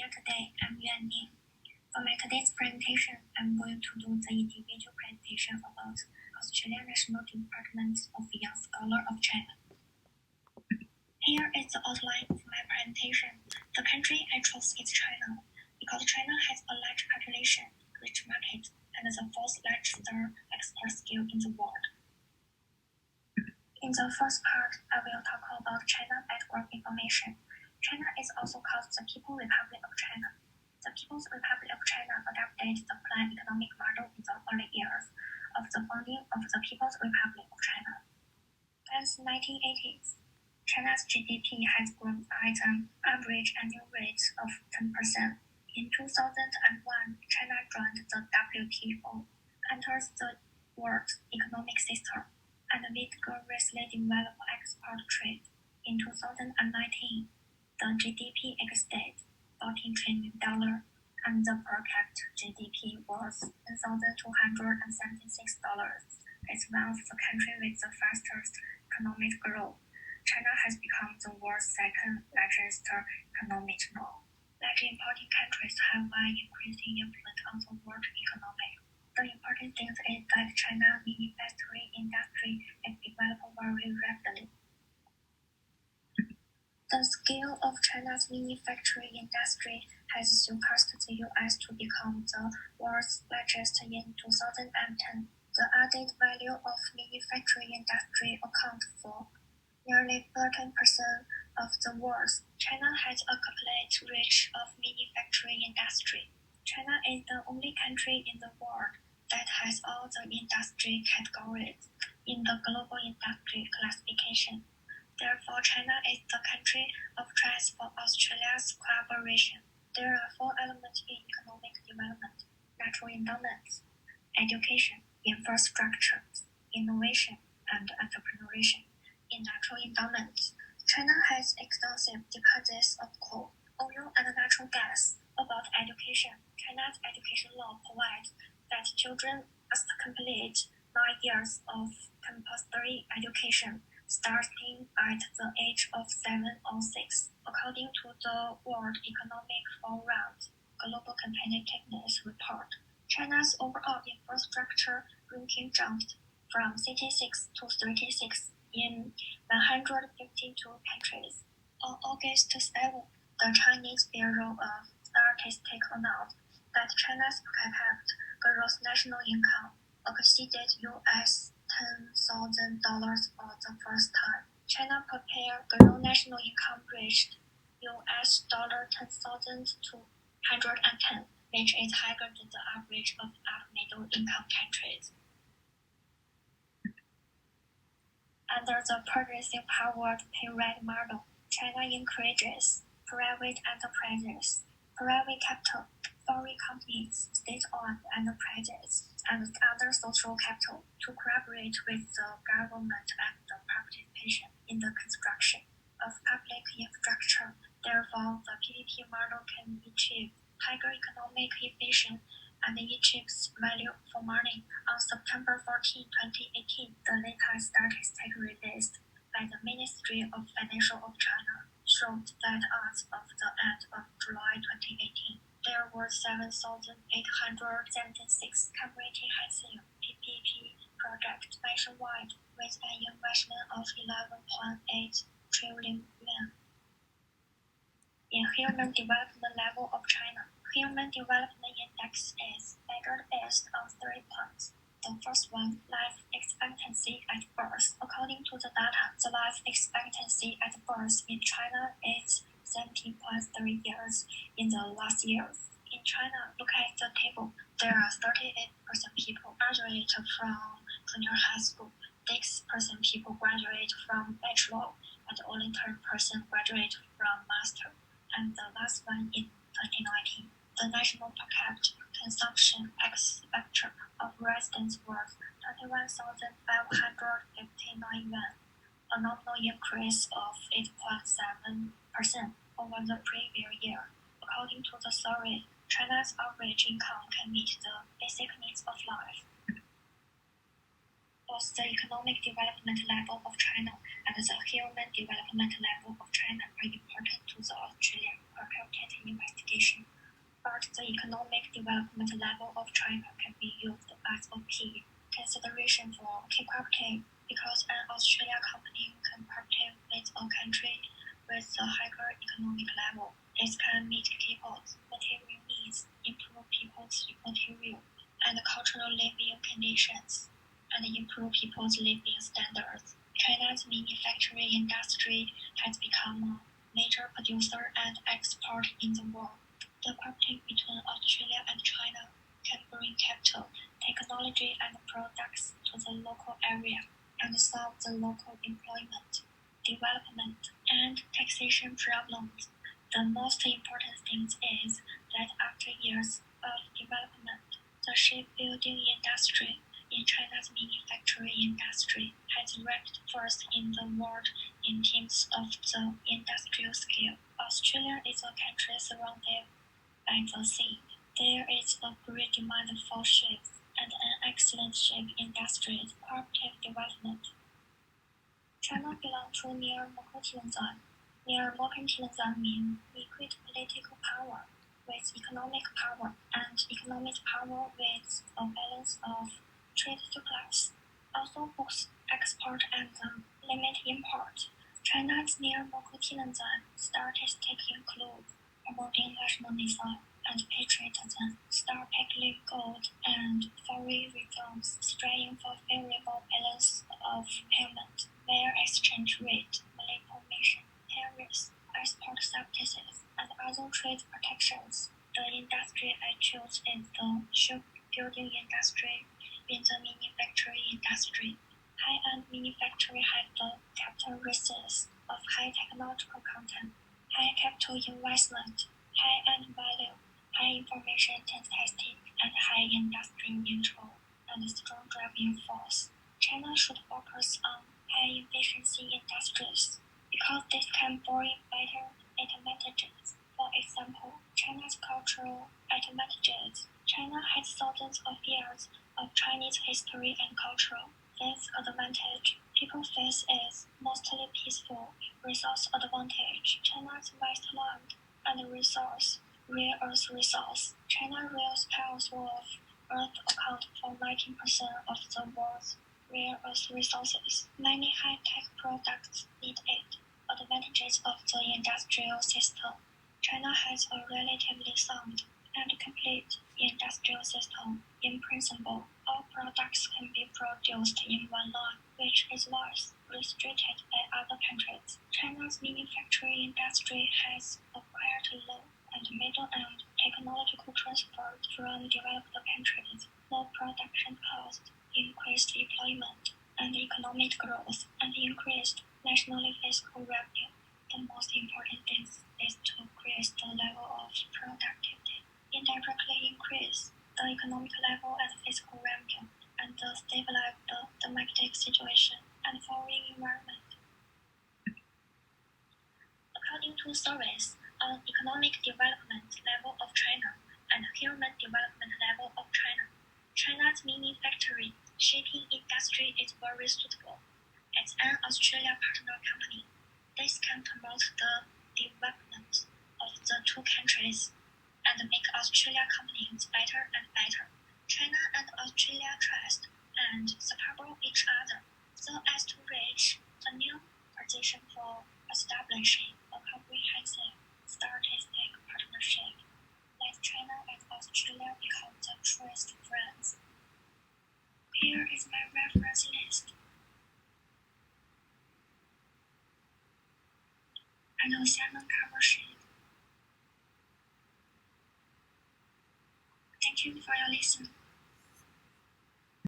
here today. I'm Yuan Ning. For my today's presentation, I'm going to do the individual presentation about Australian National Department of Young Scholar of China. Here is the outline of my presentation. The country I chose is China, because China has a large population, rich market, and the fourth largest export scale in the world. In the first part, I will talk about China background information. China is also called the People's Republic of China. The People's Republic of China adopted the planned economic model in the early years of the founding of the People's Republic of China. Since 1980s, China's GDP has grown at an average annual rate of 10%. In 2001, China joined the WTO, entered the world economic system, and vigorously developed export trade. In 2019, the GDP exceeded $14 trillion, and the per capita GDP was $1,276. It's one of the countries with the fastest economic growth. China has become the world's second largest economy now. Large importing countries have an increasing influence on the world economy. The important thing is that China's manufacturing industry is developing very rapidly. The scale of China's manufacturing industry has surpassed the US to become the world's largest in 2010. The added value of manufacturing industry accounts for nearly 13% of the world. China has a complete reach of manufacturing industry. China is the only country in the world that has all the industry categories in the global industry classification. Therefore, China is the country of choice for Australia's collaboration. There are 4 elements in economic development: natural endowments, education, infrastructure, innovation, and entrepreneurship. In natural endowments, China has extensive deposits of coal, oil, and natural gas. About education, China's education law provides that children must complete 9 years of compulsory education, starting at the age of 7 or 6. According to the World Economic Forum's Global Competitiveness Report, China's overall infrastructure ranking jumped from 66 to 36 in 152 countries. On August 7, the Chinese Bureau of Statistics announced that China's per capita gross national income exceeded US $10,000 for the first time. China per capita gross national income reached US $10,210, which is higher than the average of middle income countries. Under the progressive powered pyramid model, China encourages private enterprises, private capital, foreign companies, state-owned enterprises, and other social capital to collaborate with the government and the participation in the construction of public infrastructure. Therefore, the PPP model can achieve higher economic efficiency and achieves value for money. On September 14, 2018, the latest statistic released by the Ministry of Financial of China showed that as of the end of July 2018, there were 7,876 comprehensive PPP projects nationwide with an investment of 11.8 trillion yuan. In human development level of China, Human Development Index is measured based on 3 points. The first one, life expectancy at birth. According to the data, the life expectancy at birth in China is 17.3 years in the last years. In China, look at the table. There are 38% people graduate from junior high school, 6% people graduate from bachelor, and only 10% graduate from master. And the last one in 2019, the national per capita consumption expenditure of residents was 21,559 yuan, a nominal increase of 8.7% over the previous year. According to the survey, China's average income can meet the basic needs of life. Both the economic development level of China and the human development level of China are important to the Australian comparative investigation. development level of China can be used as a key consideration for cooperative because an Australian company can partner with a country with a higher economic level. This can meet people's material needs, improve people's material and cultural living conditions, and improve people's living standards. China's manufacturing industry has become a major producer and exporter in the world. The cooperative between Australia and China can bring capital, technology, and products to the local area and solve the local employment, development, and taxation problems. The most important thing is that after years of development, the shipbuilding industry in China's manufacturing industry has ranked first in the world in terms of the industrial scale. Australia is a country surrounded by the sea. There is a great demand for ships and an excellent ship industry cooperative development. China belongs to near mercantilism. Near mercantilism means liquid political power with economic power and economic power with a balance of trade surplus. Also boosts export and limit import. China's near mercantilism statistics include promoting nationalism and patriotism, stockpiling gold and foreign reforms, striving for favorable balance of payment, fair exchange rate, manipulation, tariffs, export subsidies, and other trade protections. The industry I choose is the shipbuilding industry in the manufacturing industry. High-end manufacturing has the characteristics of high technological content, high capital investment, high-end value, high information intensity, and high industrial control, and strong driving force. China should focus on high-efficiency industries because this can bring better advantages. For example, China's cultural advantages. China has thousands of years of Chinese history and culture. This advantage people face is mostly peaceful. Resource advantage. China's vast land and resource, rare earth resource. China's rare piles of earth account for 19% of the world's rare earth resources. Many high-tech products need it. Advantages of the industrial system. China has a relatively sound and complete industrial system. In principle, all products can be produced in one line, which is less restricted by other countries. China's manufacturing industry has acquired low and middle-end technological transfer from developed countries, low production cost, increased employment and economic growth, and increased national fiscal revenue. The most important thing is to increase the level of productivity, indirectly increase the economic level and fiscal revenue, and stabilize the domestic situation and foreign environment. According to surveys on economic development level of China and human development level of China, China's manufacturing shipping industry is very suitable. As an Australia partner company, this can promote the development of the two countries and make Australia companies better and better. China and Australia trust and support each other so as to reach a new position for establishing a comprehensive strategic partnership. Let China and Australia become the truest friends. Here is my reference list. I know Shannon cover sheet. Thank you for your listen.